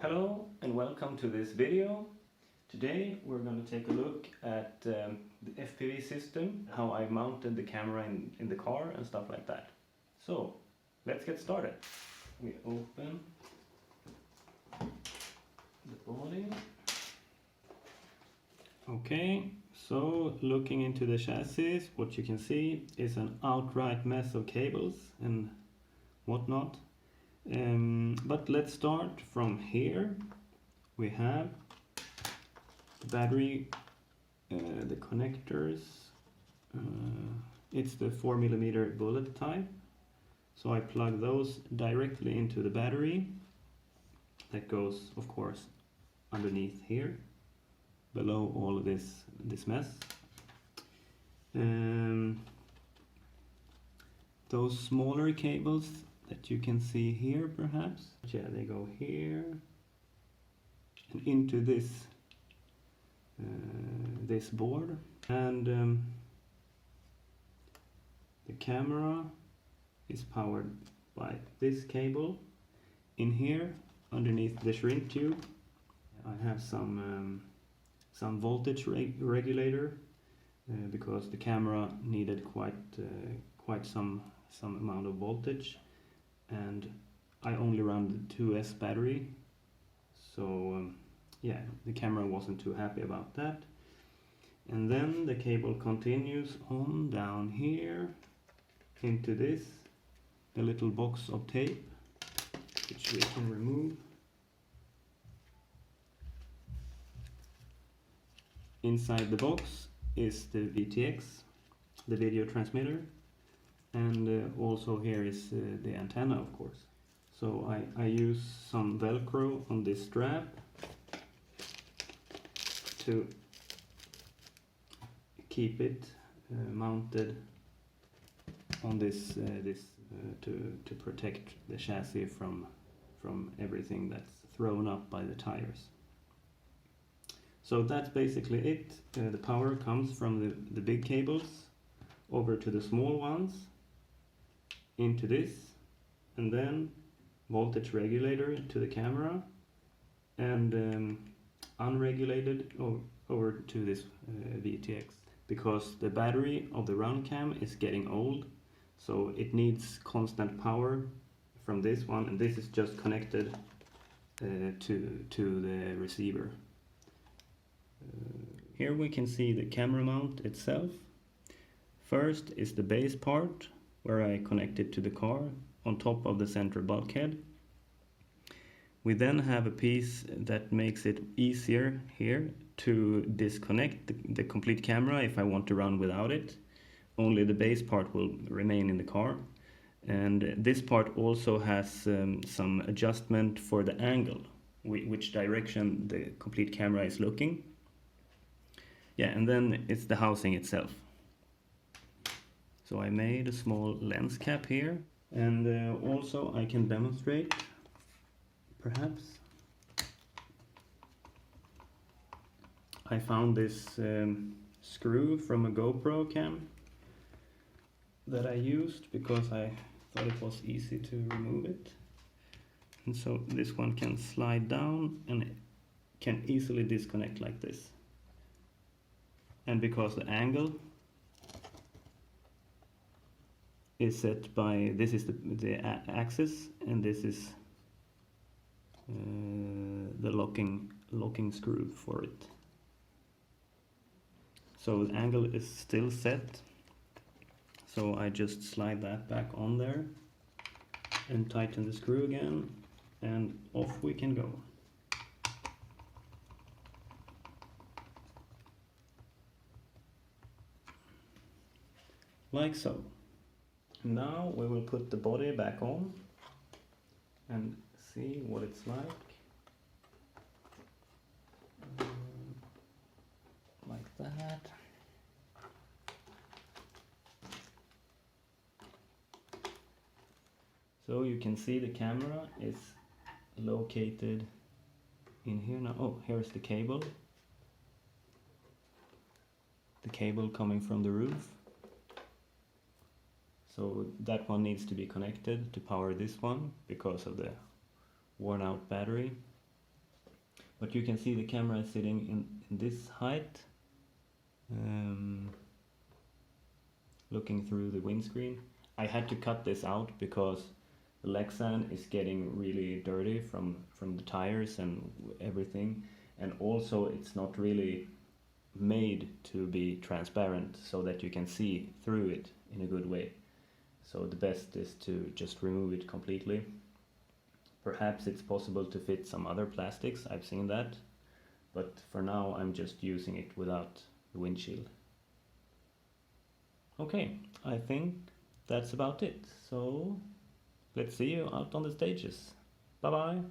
Hello and welcome to this video. Today we're going to take a look at the FPV system, how I mounted the camera in the car and stuff like that. So let's get started. We open the body. Okay, so looking into the chassis, what you can see is an outright mess of cables and whatnot. But let's start from here. We have the battery, the connectors. It's the 4mm bullet type. So I plug those directly into the battery. That goes, of course, underneath here, below all of this mess. Those smaller cables that you can see here, perhaps, yeah, they go here and into this board, and the camera is powered by this cable. In here, underneath the shrink tube, I have some voltage regulator because the camera needed quite some amount of voltage, and I only run the 2S battery, so yeah, the camera wasn't too happy about that. And then the cable continues on down here into this, the little box of tape, which we can remove. Inside the box is the VTX, the video transmitter, and also here is the antenna, of course. So I use some Velcro on this strap to keep it mounted on this to protect the chassis from everything that's thrown up by the tires. So that's basically it. The power comes from the big cables over to the small ones, into this, and then voltage regulator to the camera, and unregulated over to this VTX, because the battery of the run cam is getting old, so it needs constant power from this one, and this is just connected to the receiver. Here we can see the camera mount itself. First is the base part, where I connect it to the car on top of the center bulkhead. We then have a piece that makes it easier here to disconnect the complete camera if I want to run without it. Only the base part will remain in the car. And this part also has some adjustment for the angle, which direction the complete camera is looking. Yeah, and then it's the housing itself. So I made a small lens cap here, and also I can demonstrate, perhaps. I found this screw from a GoPro cam that I used because I thought it was easy to remove it. And so this one can slide down and it can easily disconnect like this. And because the angle is set by, this is the axis, and this is the locking screw for it. So the angle is still set, so I just slide that back on there and tighten the screw again, and off we can go. Like so. Now we will put the body back on and see what it's like. Like that. So you can see the camera is located in here now. Oh, here's the cable. The cable coming from the roof. So that one needs to be connected to power this one because of the worn out battery. But you can see the camera is sitting in this height, looking through the windscreen. I had to cut this out because the Lexan is getting really dirty from the tires and everything, and also it's not really made to be transparent so that you can see through it in a good way. So the best is to just remove it completely. Perhaps it's possible to fit some other plastics, I've seen that, but for now I'm just using it without the windshield. Okay, I think that's about it. So let's see you out on the stages. Bye bye.